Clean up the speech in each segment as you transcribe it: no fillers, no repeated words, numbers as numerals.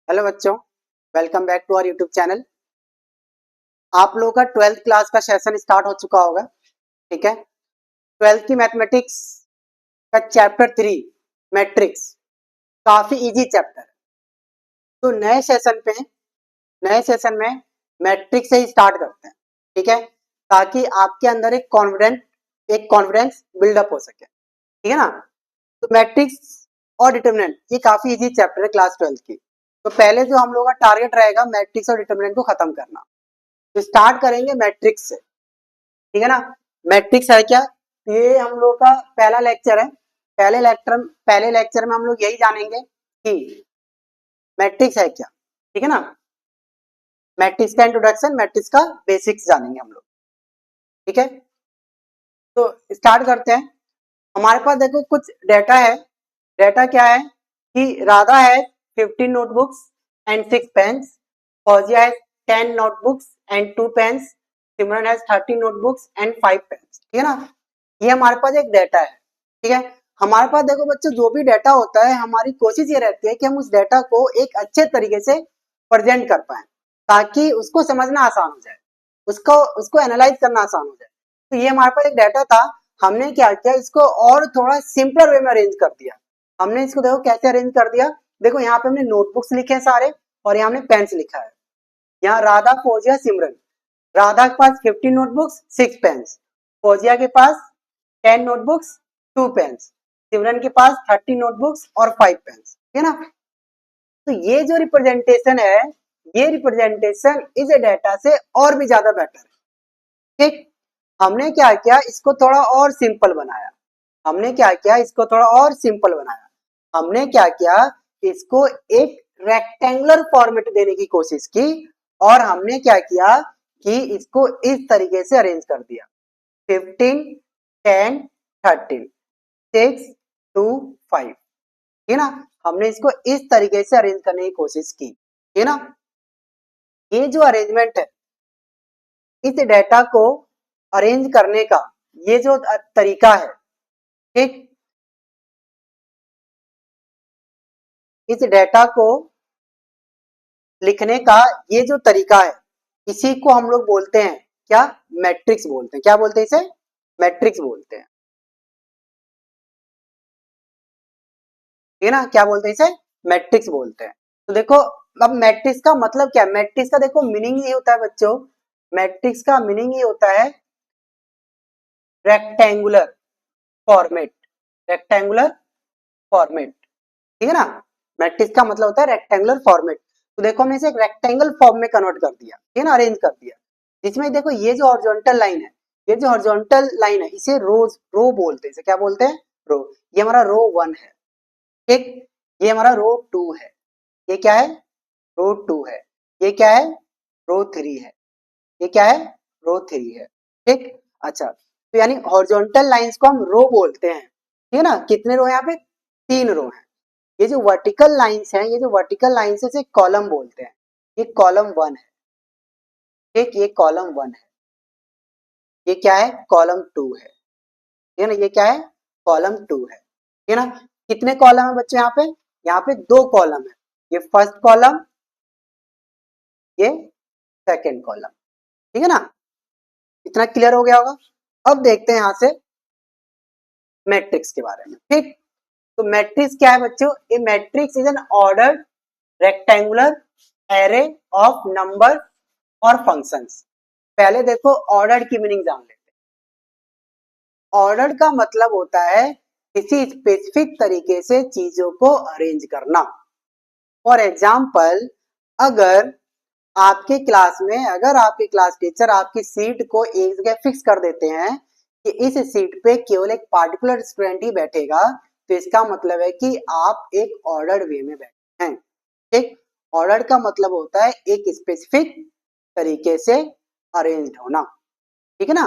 Hello बच्चों, welcome back to our YouTube channel. आप लोगों का 12th क्लास का सेशन स्टार्ट हो चुका होगा। ठीक है, 12th की मैथमेटिक्स का चैप्टर 3 मैट्रिक्स काफी इजी चैप्टर है। तो नए सेशन में मैट्रिक्स से ही स्टार्ट करते हैं। ठीक है, ताकि आपके अंदर एक कॉन्फिडेंस बिल्डअप हो सके। ठीक है ना। तो मैट्रिक्स और डिटरमिनेंट ये काफी इजी चैप्टर है क्लास 12th की। तो पहले जो हम लोगों का टारगेट रहेगा मैट्रिक्स और डिटरमिनेंट को खत्म करना। तो स्टार्ट करेंगे मैट्रिक्स से। ठीक है ना। मैट्रिक्स है क्या, ये हम लोग का पहला लेक्चर है। पहले लेक्चर में हम लोग यही जानेंगे कि मैट्रिक्स है क्या। ठीक है ना। मैट्रिक्स का इंट्रोडक्शन, मैट्रिक्स का बेसिक्स जानेंगे हम लोग। ठीक है, तो स्टार्ट करते हैं। हमारे पास देखो कुछ डेटा है। डेटा क्या है कि राधा है 15 नोटबुक्स एंड 6 पेन्स, फौजिया है 10 notebooks and 2 pens, Simran has 30 notebooks and 5 pens. ठीक है ना। ये हमारे पास एक डेटा है। ठीक है, हमारे पास देखो बच्चों जो भी डेटा होता है हमारी कोशिश ये रहती है कि हम उस डेटा को एक अच्छे तरीके से प्रेजेंट कर पाए, ताकि उसको समझना आसान हो जाए, उसको उसको एनालाइज करना आसान हो जाए। तो ये हमारे पास एक डाटा था। हमने क्या किया, इसको और थोड़ा सिंपलर वे में अरेंज कर दिया। हमने इसको देखो कैसे अरेंज कर दिया। देखो यहाँ पे हमने नोटबुक्स लिखे हैं सारे, और यहाँ हमने पेन्स लिखा है। यहाँ राधा, फौजिया, सिमरन। राधा के पास 15 नोटबुक्स 6 पेन्स, फौजिया के पास 10 नोटबुक्स 2 पेन्स, सिमरन के पास 30 नोटबुक्स और 5 पेन्स। ठीक है ना। तो ये जो रिप्रेजेंटेशन है, ये रिप्रेजेंटेशन इस डेटा से और भी ज्यादा बेटर है। ठीक, हमने क्या किया, इसको थोड़ा और सिंपल बनाया। हमने क्या किया, इसको थोड़ा और सिंपल बनाया। हमने क्या किया, इसको एक रेक्टेंगुलर फॉर्मेट देने की कोशिश की, और हमने क्या किया कि इसको इस तरीके से अरेंज कर दिया। 15, 10, 13, 6, 2, 5। है ना। हमने इसको इस तरीके से अरेंज करने की कोशिश की। है ना। ये जो अरेंजमेंट है, इस डेटा को अरेंज करने का ये जो तरीका है, ठीक, इस डेटा को लिखने का ये जो तरीका है, इसी को हम लोग बोलते हैं क्या, मैट्रिक्स बोलते हैं। क्या बोलते हैं इसे, मैट्रिक्स बोलते हैं। ठीक है ना, क्या बोलते हैं इसे, मैट्रिक्स बोलते हैं। तो देखो अब मैट्रिक्स का मतलब क्या है। मैट्रिक्स का देखो मीनिंग ये होता है बच्चों, मैट्रिक्स का मीनिंग ये होता है रेक्टेंगुलर फॉर्मेट। Rectangular format. ठीक है ना। मैट्रिक्स का मतलब होता है रेक्टेंगुलर फॉर्मेट। तो देखो हमने इसे एक रेक्टेंगल फॉर्म में कन्वर्ट कर दिया। ठीक है ना, अरेंज कर दिया। जिसमें देखो ये जो हॉरिजॉन्टल लाइन है, ये जो हॉरिजॉन्टल लाइन है इसे रो बोलते हैं। इसे क्या बोलते हैं, रो। ये हमारा रो 1 है। ठीक, ये हमारा रो 2 है। ये क्या है, रो 2 है। ये क्या है, रो 3 है। ये क्या है, रो 3 है। ठीक, अच्छा, तो यानी हॉरिजॉन्टल लाइंस को हम रो बोलते हैं। ठीक है ना। कितने रो है यहाँ पे, 3 रो है। ये जो वर्टिकल लाइंस हैं, ये जो वर्टिकल लाइंस है इसे कॉलम बोलते हैं। ये कॉलम 1 है। ठीक, ये कॉलम 1 है। ये क्या है, कॉलम 2 है। ठीक है ना, ये क्या है, कॉलम 2 है। ठीक है ना। कितने कॉलम है बच्चों यहाँ पे, यहाँ पे 2 कॉलम है। ये फर्स्ट कॉलम, ये सेकंड कॉलम। ठीक है ना। इतना क्लियर हो गया होगा। अब देखते हैं यहाँ से मैट्रिक्स के बारे में। ठीक, तो मैट्रिक्स क्या है बच्चों, a matrix is an ordered rectangular array of number और फंक्शंस। पहले देखो ऑर्डर्ड की मीनिंग जान लेते हैं। ऑर्डर्ड का मतलब होता है किसी स्पेसिफिक तरीके से चीजों को अरेंज करना। फॉर एग्जाम्पल, अगर अगर आपके क्लास टीचर आपकी सीट को एक जगह फिक्स कर देते हैं कि इस सीट पे केवल एक पार्टिकुलर स्टूडेंट ही बैठेगा, तो इसका मतलब है कि आप एक ऑर्डर्ड वे में बैठे हैं। ठीक, ऑर्डर का मतलब होता है एक स्पेसिफिक तरीके से अरेंज्ड होना। ठीक है ना।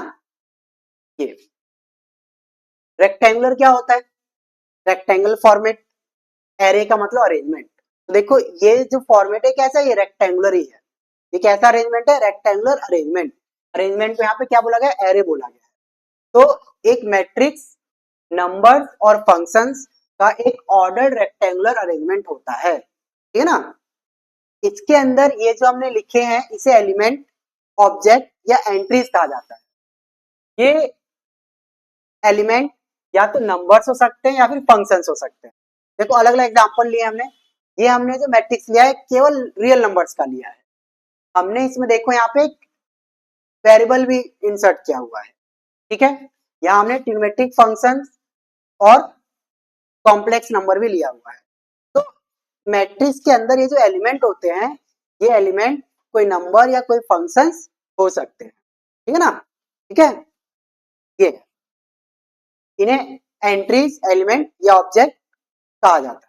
ये रेक्टेंगुलर क्या होता है, रेक्टेंगल फॉर्मेट। एरे का मतलब अरेंजमेंट। तो देखो ये जो फॉर्मेट है कैसा, ये रेक्टेंगुलर ही है। ये कैसा अरेंजमेंट है, रेक्टेंगुलर अरेंजमेंट। अरेंजमेंट को यहाँ पे क्या बोला गया, एरे बोला गया है। तो एक मैट्रिक्स नंबर्स और फंक्शंस का एक ऑर्डर्ड रेक्टेंगुलर अरेंजमेंट होता है। ठीक है ना। इसके अंदर ये जो हमने लिखे हैं इसे एलिमेंट, ऑब्जेक्ट या एंट्रीज कहा जाता है। ये एलिमेंट या तो नंबर्स हो सकते हैं या फिर फंक्शंस हो सकते हैं। देखो अलग अलग एग्जांपल लिए हमने। ये हमने जो मैट्रिक्स लिया है केवल रियल नंबर्स का लिया है। हमने इसमें देखो यहाँ पे एक वेरिएबल भी इंसर्ट किया हुआ है, ठीक है। यहाँ हमने ट्रिग्नोमेट्रिक फंक्शन और कॉम्प्लेक्स नंबर भी लिया हुआ है। तो मैट्रिक्स के अंदर ये जो एलिमेंट होते हैं, ये एलिमेंट कोई नंबर या कोई फंक्शंस हो सकते हैं, ठीक है ना। ठीक है, ये इन्हें एंट्रीज, एलिमेंट या ऑब्जेक्ट कहा जाता है।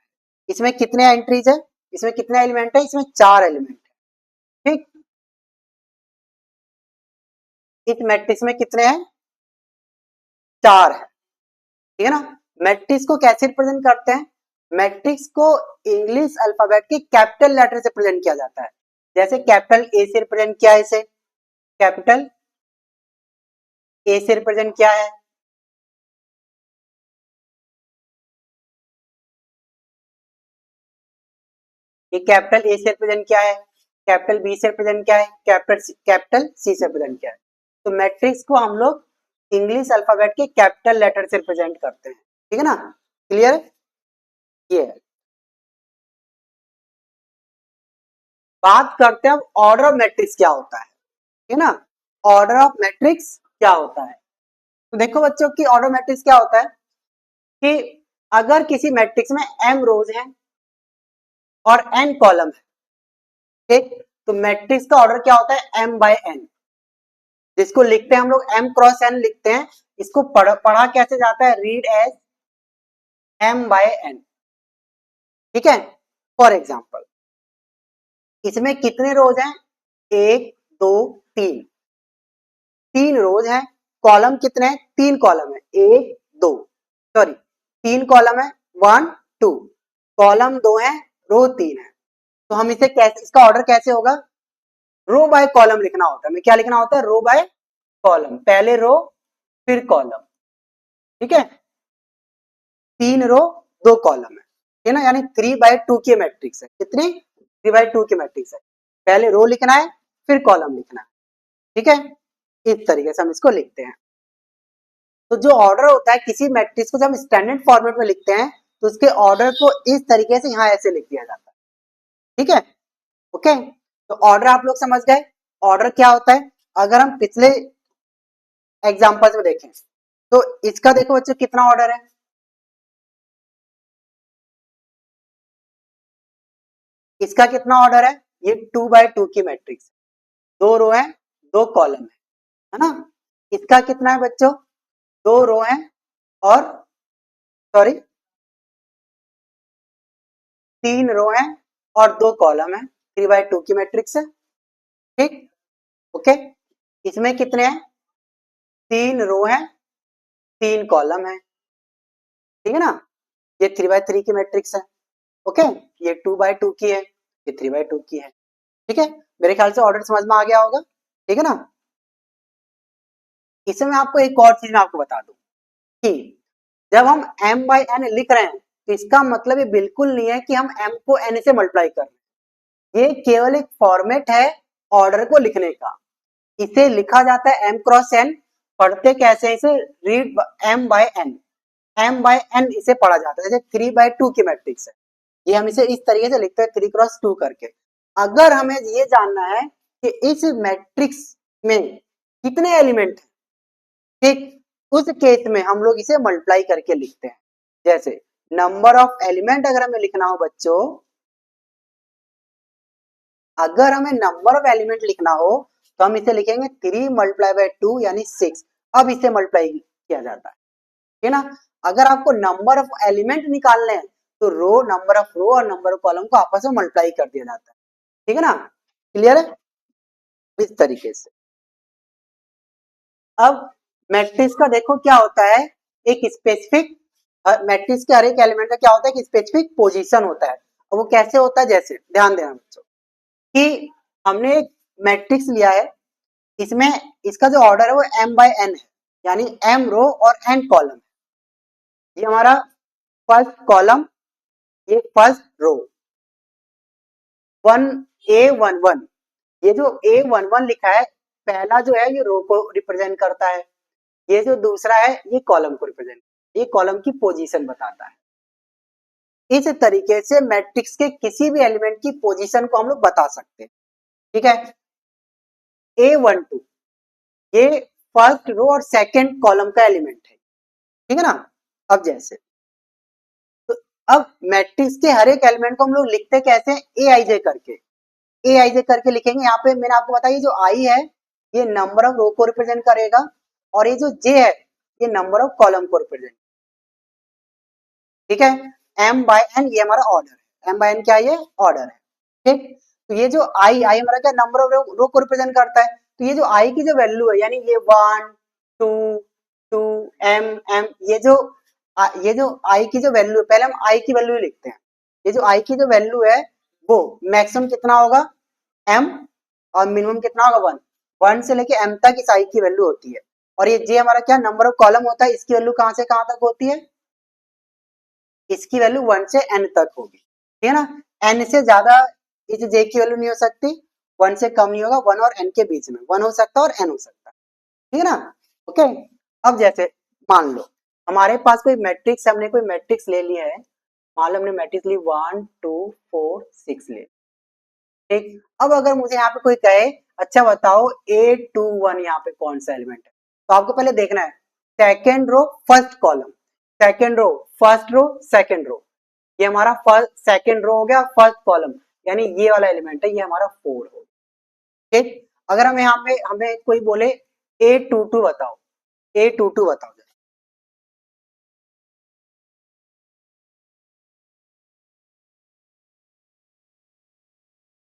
इसमें कितने एंट्रीज है, इसमें कितने एलिमेंट है, इसमें 4 एलिमेंट है, ठीक। इस मैट्रिक्स में कितने हैं, 4 है, ठीक है ना। मैट्रिक्स को कैसे रिप्रेजेंट करते हैं, मैट्रिक्स को इंग्लिश अल्फाबेट के कैपिटल लेटर से प्रेजेंट किया जाता है। जैसे कैपिटल ए से रिप्रेजेंट किया है, इसे कैपिटल ए से रिप्रेजेंट किया है। ये कैपिटल ए से रिप्रेजेंट किया है, कैपिटल बी से रिप्रेजेंट किया है, कैपिटल सी से रिप्रेजेंट किया है। तो मैट्रिक्स को हम लोग इंग्लिश अल्फाबेट के कैपिटल लेटर से रिप्रेजेंट करते हैं, ठीक है ना। क्लियर है, ये है। बात करते हैं अब ऑर्डर ऑफ मैट्रिक्स क्या होता है, ठीक है ना। ऑर्डर ऑफ मैट्रिक्स क्या होता है, तो देखो बच्चों की ऑर्डर ऑफ मैट्रिक्स क्या होता है कि अगर किसी मैट्रिक्स में m रोज हैं और n कॉलम है, ठीक, तो मैट्रिक्स का ऑर्डर क्या होता है, m बाय n, जिसको लिखते हैं हम लोग m क्रॉस n लिखते हैं। इसको पढ़ा कैसे जाता है, read as m by n, ठीक है। फॉर एग्जाम्पल इसमें कितने रोज हैं, 1 2 3, 3 रोज हैं। कॉलम कितने हैं, 3 कॉलम है, 1 2 सॉरी 3 कॉलम है, 1 2, कॉलम 2 है, रो 3 है। तो हम इसे कैसे, इसका ऑर्डर कैसे होगा, रो बाय कॉलम लिखना होता है। हमें क्या लिखना होता है, रो बाय कॉलम, पहले रो फिर कॉलम, ठीक है। 3 रो 2 कॉलम है ना, यानी 3/2 की मैट्रिक्स है। कितनी, 3/2 की मैट्रिक्स है। पहले रो लिखना है फिर कॉलम लिखना है, ठीक है। इस तरीके से हम इसको लिखते हैं। तो जो ऑर्डर होता है किसी मैट्रिक्स को जब हम स्टैंडर्ड फॉर्मेट में लिखते हैं तो उसके ऑर्डर को इस तरीके से यहाँ ऐसे लिख दिया जाता है, ठीक है। ओके, तो ऑर्डर आप लोग समझ गए। ऑर्डर क्या होता है, अगर हम पिछले एग्जांपल्स में देखें तो इसका देखो बच्चों कितना ऑर्डर है, इसका कितना ऑर्डर है, ये 2/2 की मैट्रिक्स, 2 रो है 2 कॉलम है ना। इसका कितना है बच्चों, 2 रो है और सॉरी 3 रो है और 2 कॉलम है, 3/2 की मैट्रिक्स है, ठीक। ओके, इसमें कितने हैं, 3 रो है 3 कॉलम है, ठीक है ना। ये 3/3 की मैट्रिक्स है। ओके, ये 2/2 की है, ये 3/2 की है, ठीक है। मेरे ख्याल से ऑर्डर समझ में आ गया होगा, ठीक है ना। इसमें आपको एक और चीज मैं आपको बता दूं कि जब हम m बाई n लिख रहे हैं तो इसका मतलब ये बिल्कुल नहीं है कि हम m को n से मल्टीप्लाई कर रहे हैं। ये केवल एक फॉर्मेट है ऑर्डर को लिखने का। इसे लिखा जाता है m क्रॉस n। पढ़ते कैसे हैं इसे, read m by n, m by n इसे पढ़ा जाता है। जैसे 3/2 की मैट्रिक्स है, ये हम इसे इस तरीके से लिखते हैं 3x2 करके। अगर हमें ये जानना है कि इस मैट्रिक्स में कितने एलिमेंट हैं, ठीक, उस केस में हम लोग इसे मल्टीप्लाई करके लिखते हैं। जैसे नंबर ऑफ एलिमेंट अगर हमें लिखना हो बच्चों, अगर हमें नंबर ऑफ एलिमेंट लिखना हो तो हम इसे लिखेंगे 3 मल्टीप्लाई बाय 2 यानी 6। अब इसे मल्टीप्लाई किया जाता है, ठीक है ना। अगर आपको नंबर ऑफ एलिमेंट निकालने हैं तो रो, नंबर ऑफ रो और नंबर ऑफ कॉलम को आपस में मल्टीप्लाई कर दिया जाता है, ठीक है ना। क्लियर है, इस तरीके से। अब मैट्रिक्स का देखो क्या होता है, एक स्पेसिफिक, मैट्रिक्स के हर एक एलिमेंट का क्या होता है कि स्पेसिफिक पोजीशन होता है। और वो कैसे होता है, जैसे ध्यान देना बच्चों कि हमने एक मैट्रिक्स लिया है, इसमें इसका जो ऑर्डर है वो m बाय n है, यानी m रो और n कॉलम है। ये हमारा फर्स्ट कॉलम, ये फर्स्ट रो, 1 A11, ये जो A11 लिखा है पहला जो है ये रो को रिप्रेजेंट करता है, ये जो दूसरा है ये कॉलम को रिप्रेजेंट, ये कॉलम की पोजीशन बताता है। इस तरीके से मैट्रिक्स के किसी भी एलिमेंट की पोजीशन को हम लोग बता सकते हैं। ठीक है, A12 ये फर्स्ट रो और सेकंड कॉलम का एलिमेंट है, ठीक है ना। अब जैसे तो अब मैट्रिक्स के हर एक एलिमेंट को हम लोग लिखते कैसे, ए आई जे करके, ए आई जे करके लिखेंगे। यहाँ पे मैंने आपको बताया जो आई है ये नंबर ऑफ रो को रिप्रेजेंट करेगा और ये जो जे है ये नंबर ऑफ कॉलम को रिप्रेजेंट, ठीक है। एम बाय एन ये हमारा ऑर्डर है, एम बाय एन क्या ये ऑर्डर है, ठीक। तो ये जो आई आई हमारा क्या नंबर ऑफ रो को रिप्रेजेंट करता है, तो ये जो आई की जो वैल्यू है यानी ये 1 2 2 एम एम, ये जो आई की जो वैल्यू है, पहले हम आई की वैल्यू लिखते हैं। ये जो आई की जो वैल्यू है वो मैक्सिमम कितना होगा एम और मिनिमम कितना होगा 1, 1 से लेके एम तक इस आई की वैल्यू होती है। और ये जे हमारा क्या नंबर ऑफ कॉलम होता है, इसकी वैल्यू कहां से कहां तक होती है, इसकी वैल्यू 1 से n तक होगी, ठीक है ना। n से ज्यादा इस j की वैल्यू नहीं हो सकती, 1 से कम नहीं होगा, 1 और n के बीच में 1 हो सकता है और n हो सकता है, ठीक है ना। ओके, अब जैसे मान लो हमारे पास कोई मैट्रिक्स, हमने कोई मैट्रिक्स ले लिया है, मान लो हमने मैट्रिक्स ली 1 2 4 6 ले, ठीक। अब अगर मुझे यहाँ पे कोई कहे अच्छा बताओ A21 यहाँ पे कौन सा एलिमेंट है, तो आपको पहले देखना है second row first column, second row first row second row, ये हमारा फर्स्ट सेकेंड रो हो गया, फर्स्ट कॉलम यानी ये वाला एलिमेंट है, ये हमारा 4 हो, ठीक। अगर हम यहाँ पे हमें कोई बोले A22 बताओ, A22 बताओ,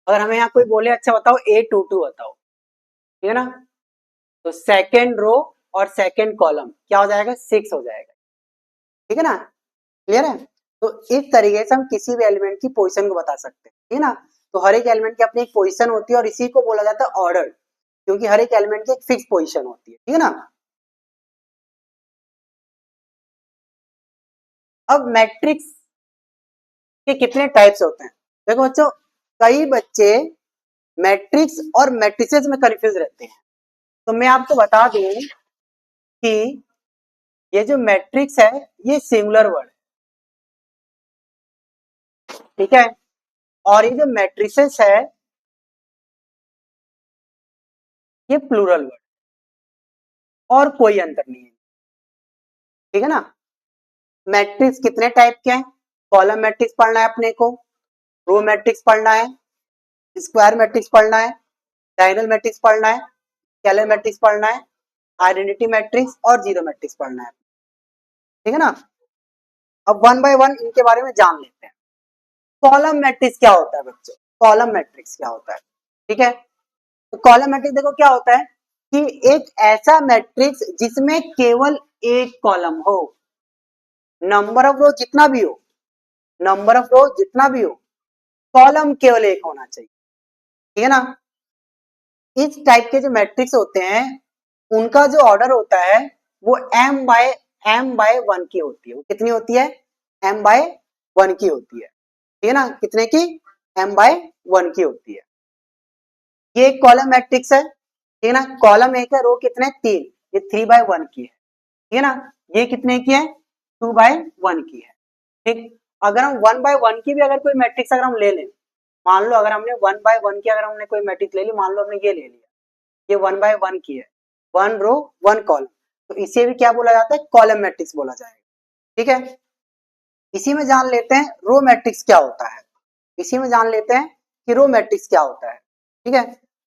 अगर हमें यहाँ कोई बोले अच्छा बताओ A22 बताओ, ठीक है ना, तो सेकेंड रो और सेकेंड कॉलम क्या हो जाएगा 6 हो जाएगा, ठीक है ना, क्लियर है। तो इस तरीके से हम किसी भी एलिमेंट की पोजीशन को बता सकते हैं, ठीक है ना। तो हर एक एलिमेंट की अपनी एक पोजीशन होती है और इसी को बोला जाता है ऑर्डर, क्योंकि हर एक एलिमेंट की एक फिक्स पोजीशन होती है, ठीक है ना। अब मैट्रिक्स के कितने टाइप्स होते हैं, देखो बच्चों कई बच्चे मैट्रिक्स और मैट्रिसेस में कंफ्यूज रहते हैं। तो मैं आपको बता दूं कि ये जो मैट्रिक्स है ये सिंगुलर वर्ड है, ठीक है, और ये जो मैट्रिसेस है ये प्लूरल वर्ड, और कोई अंतर नहीं है, ठीक है ना। मैट्रिक्स कितने टाइप के हैं, कॉलम मैट्रिक्स पढ़ना है अपने को, रो मैट्रिक्स पढ़ना है, स्क्वायर मैट्रिक्स पढ़ना है, डायगोनल मैट्रिक्स पढ़ना है, स्केलर मैट्रिक्स पढ़ना है, आइडेंटिटी मैट्रिक्स और जीरो मैट्रिक्स पढ़ना है, ठीक है ना। अब वन बाय वन इनके बारे में जान लेते हैं। कॉलम मैट्रिक्स क्या होता है बच्चों, कॉलम मैट्रिक्स क्या होता है, ठीक है। तो कॉलम मैट्रिक्स देखो क्या होता है कि एक ऐसा मैट्रिक्स जिसमें केवल एक कॉलम हो, नंबर ऑफ रो जितना भी हो, नंबर ऑफ रो जितना भी हो, कॉलम केवल एक होना चाहिए, ठीक है ना। इस टाइप के जो मैट्रिक्स होते हैं उनका जो ऑर्डर होता है वो m/1 की होती है, वो कितनी होती है m/1 की होती है, ठीक है ना, कितने की m/1 की होती है। ये एक कॉलम मैट्रिक्स है, ठीक है ना, कॉलम एक है, रो कितने 3, ये 3/1 की है, ठीक है ना। ये कितने की है 2/1 की है, ठीक। अगर हम 1/1 की भी अगर कोई मैट्रिक्स अगर हम ले लें, मान लो अगर हमने 1/1 की अगर हमने कोई मैट्रिक्स ले ली, मान लो हमने ये ले लिया, ये 1/1 की है, 1 रो 1 कॉलम, तो इसे भी क्या बोला जाता है कॉलम मैट्रिक्स बोला जाएगा, ठीक है। इसी में जान लेते हैं रो मैट्रिक्स क्या होता है, इसी में जान लेते हैं कि रो मैट्रिक्स क्या होता है, ठीक है।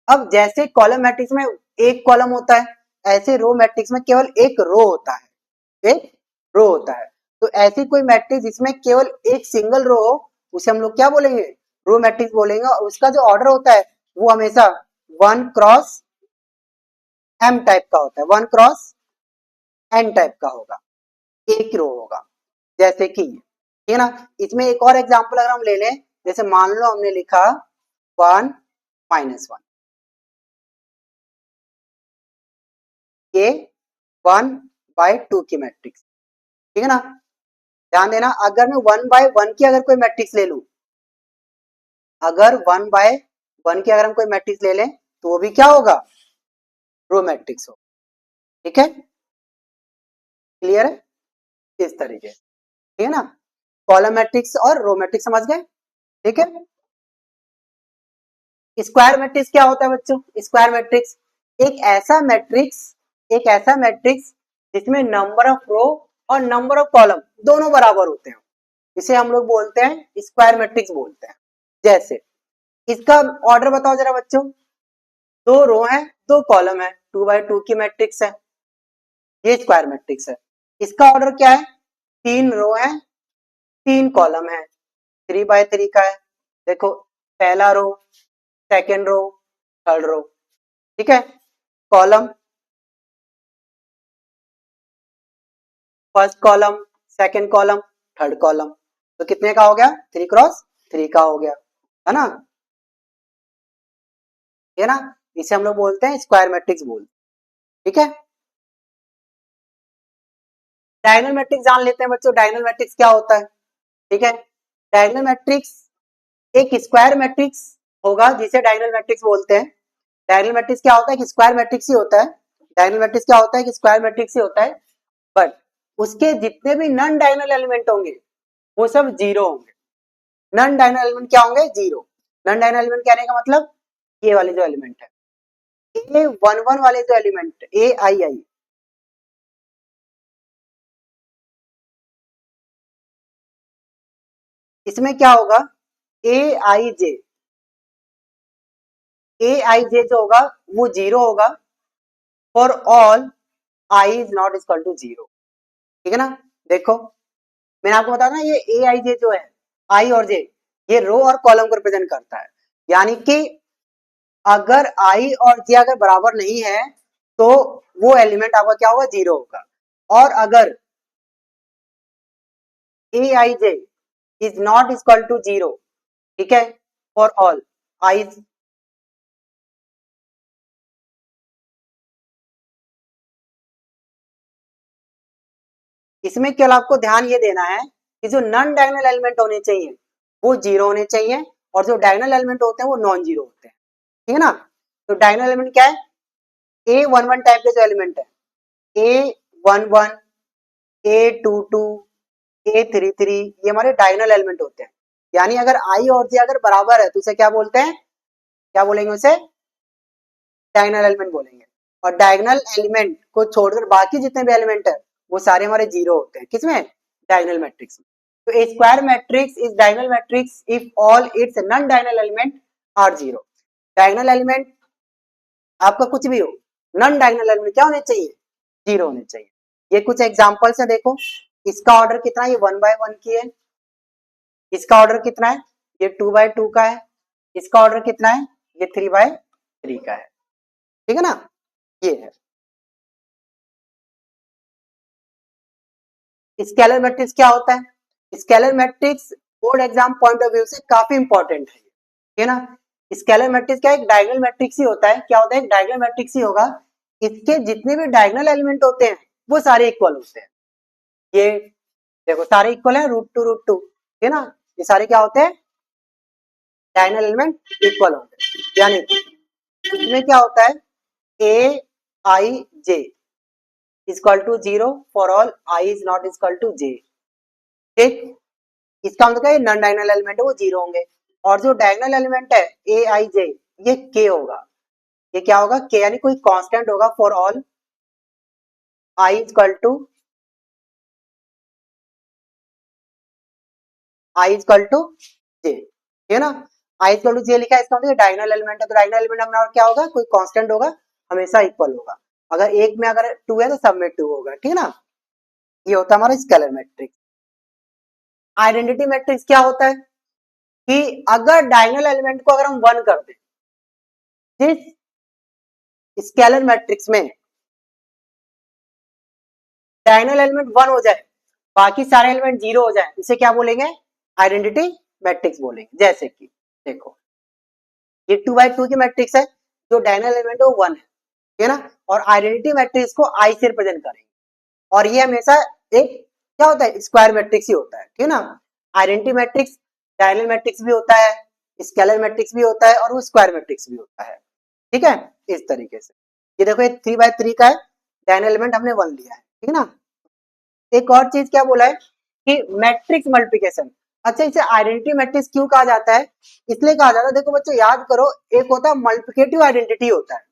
अब जैसे कॉलम मैट्रिक्स में एक कॉलम होता है, ऐसे रो मैट्रिक्स में केवल एक रो होता है, एक रो होता है। तो ऐसी कोई मैट्रिक्स जिसमें केवल एक सिंगल रो हो उसे हम लोग क्या बोलेंगे रो मैट्रिक्स बोलेंगे, और उसका जो ऑर्डर होता है वो हमेशा 1 क्रॉस m टाइप का होता है, 1 क्रॉस n टाइप का होगा, एक रो होगा, जैसे कि ठीक है ना। इसमें एक और एग्जांपल अगर हम ले लें, जैसे मान लो हमने लिखा 1 -1, ये 1/2 की मैट्रिक्स, ठीक है ना। ध्यान देना अगर मैं 1/1 की अगर कोई मैट्रिक्स ले लूं, अगर 1/1 वन की अगर हम कोई मैट्रिक्स ले लें तो वो भी क्या होगा, रो मैट्रिक्स हो। ठीक है, क्लियर है, इस तरीके से, ठीक है ना, कॉलम मैट्रिक्स और रो मैट्रिक्स समझ गए। ठीक है, स्क्वायर मैट्रिक्स क्या होता है बच्चों, स्क्वायर मैट्रिक्स एक ऐसा मैट्रिक्स जिसमें नंबर ऑफ रो और नंबर ऑफ कॉलम दोनों बराबर होते हैं, इसे हम लोग बोलते हैं स्क्वायर मैट्रिक्स बोलते हैं। जैसे इसका ऑर्डर बताओ जरा बच्चों, दो रो है दो कॉलम है, 2 by 2 की मैट्रिक्स है, ये स्क्वायर मैट्रिक्स है। इसका ऑर्डर क्या है, 3 रो है 3 कॉलम है, 3 by 3 का है। देखो, पहला रो, सेकेंड रो, थर्ड रो, ठीक है, column, first column, second column, third column, तो कितने का हो गया, 3 × 3 का हो गया, है ना, ये ना, इसे हम लोग बोलते हैं स्क्वायर मैट्रिक्स बोलते हैं। ठीक है, डायगोनल मैट्रिक्स जान लेते हैं बच्चों, डायगोनल मैट्रिक्स क्या होता है। ठीक है, डायगोनल मैट्रिक्स एक स्क्वायर मैट्रिक्स होगा जिसे डायगोनल मैट्रिक्स बोलते हैं। डायगोनल मैट्रिक्स क्या होता है कि स्क्वायर मैट्रिक्स ही होता है, डायगोनल मैट्रिक्स क्या होता है कि स्क्वायर मैट्रिक्स ही होता है, बट उसके जितने भी नॉन डायगोनल एलिमेंट होंगे वो सब जीरो होंगे। नॉन डायगोनल एलिमेंट क्या होंगे, जीरो। नॉन डायगोनल एलिमेंट कहने का मतलब ये वाले जो एलिमेंट है, A11 वाले जो एलिमेंट AII, इसमें क्या होगा, AIJ, AIJ जो होगा वो जीरो होगा for all I is not equal to zero. ठीक है ना, देखो मैंने आपको बताया ना, ये AIJ जो है, I और J, ये रो और कॉलम को रिप्रेजेंट करता है, यानी कि अगर I और J अगर बराबर नहीं है तो वो एलिमेंट आपका क्या होगा, जीरो होगा। और अगर AIJ is not equal to zero, ठीक है, फॉर ऑल I, इसमें केवल आपको ध्यान ये देना है कि जो नॉन डायगोनल एलिमेंट होने चाहिए वो जीरो होने चाहिए, और जो डायगोनल एलिमेंट होते हैं वो नॉन जीरो होते हैं। ठीक है ना, तो डायगोनल एलिमेंट क्या है, A11 टाइप के जो एलिमेंट है, A11, A22, A33, ये हमारे डायगोनल एलिमेंट होते हैं। यानी अगर I और J अगर बराबर है तो उसे क्या बोलते हैं, क्या बोलेंगे उसे, डायगोनल एलिमेंट बोलेंगे। और डायगोनल एलिमेंट को छोड़कर बाकी जितने भी एलिमेंट है वो सारे हमारे जीरो होते हैं, किसमें, डायगोनल मैट्रिक्स में। तो a square matrix is diagonal matrix if all its non diagonal element are zero. Diagonal element आपका कुछ भी हो, नॉन डायगोनल एलिमेंट क्या होने चाहिए, जीरो होने चाहिए। ये कुछ एग्जांपल्स है, देखो इसका ऑर्डर कितना है, ये 1 by 1 की है, इसका ऑर्डर कितना है, ये 2 by 2 का है, इसका ऑर्डर कितना है, ये 3 by 3 का है। ठीक है ना, ये है स्केलर मैट्रिक्स। क्या होता है scalar matrix, board exam point of view से काफी इंपॉर्टेंट है, ठीक है ना। स्केलर मैट्रिक्स क्या, एक डायगोनल मैट्रिक्स ही होता है, क्या होता है, एक डायगोनल मैट्रिक्स ही होगा, इसके जितने भी डायगोनल एलिमेंट होते हैं वो सारे इक्वल होते हैं। ये देखो सारे इक्वल है, √2 √2, ठीक है ना, ये सारे क्या होते हैं, डायगोनल एलिमेंट इक्वल होते हैं। यानी इसमें क्या होता है, AIJ equal to zero for all I is not equal to J। ठीक, इसका मतलब क्या है, नॉन डायगोनल एलिमेंट है वो जीरो होंगे, और जो डायगोनल एलिमेंट है AIJ, ये K होगा, ये क्या होगा, K यानी कोई कांस्टेंट होगा for all I equal to J, ठीक है ना। I इक्वल टू J लिखा है, इसका मतलब डायगोनल एलिमेंट है, तो डायगोनल एलिमेंट हमारा क्या होगा, कोई कांस्टेंट होगा, हमेशा इक्वल होगा। अगर एक में अगर 2 है तो सब में 2 होगा, ठीक है ना। ये होता है हमारा स्केलर मैट्रिक्स। आइडेंटिटी मैट्रिक्स क्या होता है कि अगर डायगोनल एलिमेंट को अगर हम 1 कर दें, जिस स्केलर मैट्रिक्स में डायगोनल एलिमेंट 1 हो जाए, बाकी सारे एलिमेंट 0 हो जाए, इसे क्या बोलेंगे, आइडेंटिटी मैट्रिक्स बोलेंगे। जैसे कि देखो ये 2 by 2 की मैट्रिक्स है, जो डायगोनल एलिमेंट है वो 1 है, ठीक है ना, और आइडेंटिटी मैट्रिक्स को I से रिप्रेजेंट करेंगे, और ये हमेशा एक क्या होता है, स्क्वायर मैट्रिक्स ही होता है, ठीक है ना। आइडेंटिटी मैट्रिक्स डायगोनल मैट्रिक्स भी होता है, स्केलर मैट्रिक्स भी होता है और वो स्क्वायर मैट्रिक्स भी होता है, ठीक है। इस तरीके से ये देखो, ये 3 by 3 का है, डायन एलिमेंट हमने 1 लिया है, ठीक है ना। एक और चीज क्या बोला है कि मैट्रिक्स मल्टीप्लिकेशन, अच्छा इसे आइडेंटिटी मैट्रिक्स क्यों कहा जाता है, इसलिए कहा जाता है, देखो बच्चों याद करो, एक होता है मल्टीप्लिकेटिव आइडेंटिटी होता है।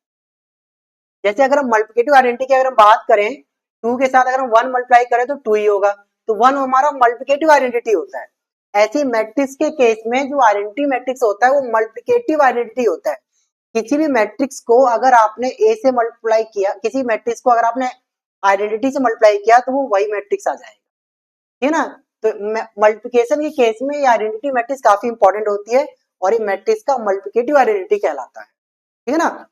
जैसे अगर हम मल्टीप्लिकेटिव आइडेंटिटी की अगर हम बात करें, 2 के साथ अगर हम 1 मल्टीप्लाई करें तो 2 ही होगा, तो 1 हमारा मल्टीप्लिकेटिव आइडेंटिटी होता है। ऐसी मैट्रिक्स के केस में जो आइडेंटिटी मैट्रिक्स होता है वो मल्टीप्लिकेटिव आइडेंटिटी होता है। किसी भी मैट्रिक्स को अगर आपने ए से मल्टीप्लाई किया, किसी मैट्रिक्स को अगर आपने आइडेंटिटी से मल्टीप्लाई किया तो वो वही मैट्रिक्स आ जाएगा, ठीक है ना। तो मल्टीप्लिकेशन के केस में ये आइडेंटिटी मैट्रिक्स काफी इंपॉर्टेंट होती है और ये मैट्रिक्स का मल्टीप्लिकेटिव आइडेंटिटी कहलाता है, ठीक है ना।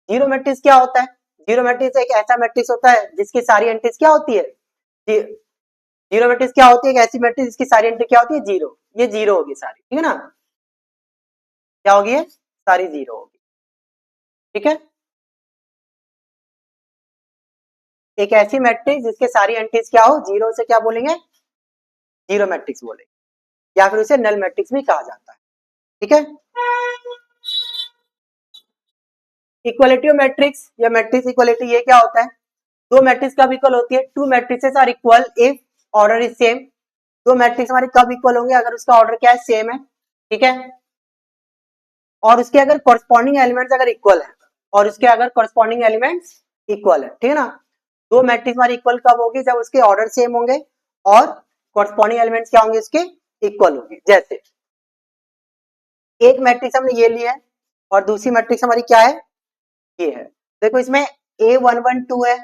जीरो मैट्रिक्स क्या होता है, जीरो मैट्रिक्स एक ऐसा मैट्रिक्स होता है जिसकी सारी एंट्रीज क्या होती है, जीरो मैट्रिक्स क्या होती है, एक ऐसी मैट्रिक्स जिसकी सारी एंट्री क्या होती है, जीरो, ये जीरो होगी सारी, ठीक है ना, क्या होगी ये सारी जीरो होगी, ठीक है। एक ऐसी मैट्रिक्स जिसके सारी एंट्रीज क्या हो जीरो, से क्या बोलेंगे, जीरो मैट्रिक्स बोलेंगे, या फिर उसे नल मैट्रिक्स भी कहा जाता है, ठीक है। इक्वलिटी ऑफ मैट्रिक्स या मैट्रिक्स इक्वलिटी, ये क्या होता है, दो मैट्रिक्स कब इक्वल होती है, two matrices are equal if order is same. दो मैट्रिक्स हमारे कब इक्वल होंगे, अगर उसका ऑर्डर क्या है, सेम है, ठीक है, और उसके अगर कॉरस्पॉन्डिंग एलिमेंट्स अगर इक्वल है, और उसके अगर कॉरस्पॉन्डिंग एलिमेंट्स इक्वल है, ठीक है ना। दो मैट्रिक्स हमारी इक्वल कब होगी, जब उसके ऑर्डर सेम होंगे और कॉरस्पॉन्डिंग एलिमेंट्स क्या होंगे, उसके इक्वल होंगे। जैसे एक मैट्रिक्स हमने ये लिया है और दूसरी मैट्रिक्स हमारी क्या है, ये है। देखो इसमें A112 है,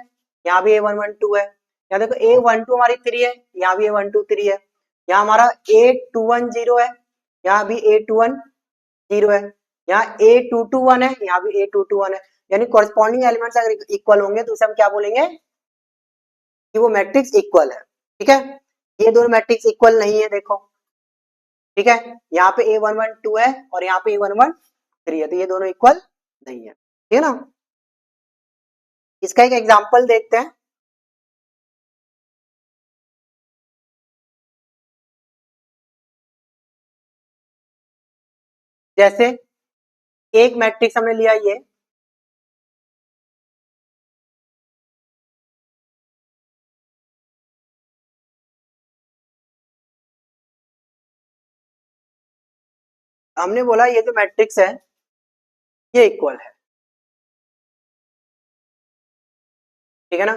यहाँ भी A112 है, यहाँ देखो A12 हमारी 3 है, यहाँ भी A123 है, यहाँ हमारा A210 है, यहाँ भी A210 है, यहाँ A221 है, यहाँ भी A221 है, यानी कॉरस्पॉन्डिंग एलिमेंट्स अगर इक्वल होंगे तो उसे हम क्या बोलेंगे कि वो मैट्रिक्स इक्वल है, ठीक है। ये दोनों मैट्रिक्स इक्वल नहीं है, देखो, ठीक है, यहाँ पे A112 है और यहाँ पे A113 है, तो ये दोनों इक्वल नहीं है, ठीक है ना। इसका एक एग्जांपल देखते हैं, जैसे एक मैट्रिक्स हमने लिया ये, हमने बोला ये जो मैट्रिक्स है ये इक्वल है, ठीक है ना।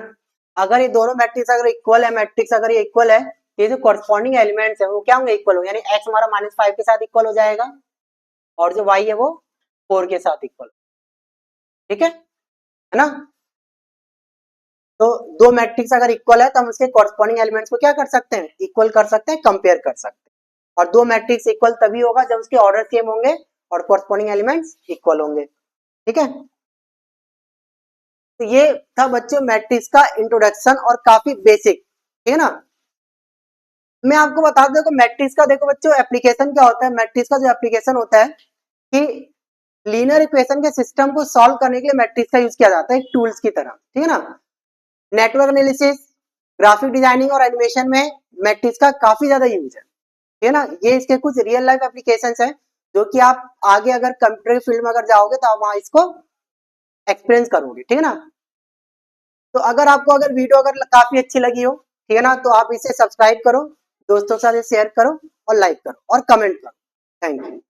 अगर ये दोनों मैट्रिक्स अगर इक्वल है, मैट्रिक्स अगर ये इक्वल है, ये जो कॉरस्पॉन्डिंग एलिमेंट्स है वो क्या होंगे, इक्वल होंगे, यानी x हमारा -5 के साथ इक्वल हो जाएगा और जो y है वो 4 के साथ इक्वल, ठीक है ना। तो दो मैट्रिक्स अगर इक्वल है तो हम उसके कॉरस्पॉन्डिंग एलिमेंट्स को क्या कर सकते हैं, इक्वल कर सकते हैं, कंपेयर कर सकते हैं। और दो मैट्रिक्स इक्वल तभी होगा जब उसके ऑर्डर सेम होंगे और कॉरस्पॉन्डिंग एलिमेंट्स इक्वल होंगे, ठीक है। तो ये था बच्चों मैट्रिक्स का इंट्रोडक्शन और काफी बेसिक, ठीक है ना। मैं आपको बता दूं, देखो मैट्रिक्स का देखो बच्चों एप्लीकेशन क्या होता है, मैट्रिक्स का जो एप्लीकेशन होता है कि लीनियर इक्वेशन के सिस्टम को सॉल्व करने के लिए मैट्रिक्स का यूज किया जाता है एक टूल्स की तरह, ठीक है ना। नेटवर्क एनालिसिस, ग्राफिक डिजाइनिंग और एनिमेशन में मैट्रिक्स का काफी ज्यादा यूज है, ठीक है ना। ये इसके कुछ रियल लाइफ एप्लीकेशंस हैं जो कि आप आगे अगर कंप्यूटर फील्ड में अगर जाओगे तो आप वहां इसको एक्सपीरियंस करोगे, ठीक है ना। तो अगर आपको अगर वीडियो अगर काफी अच्छी लगी हो, ठीक है ना, तो आप इसे सब्सक्राइब करो, दोस्तों के साथ शेयर करो और लाइक करो और कमेंट करो। Thank you.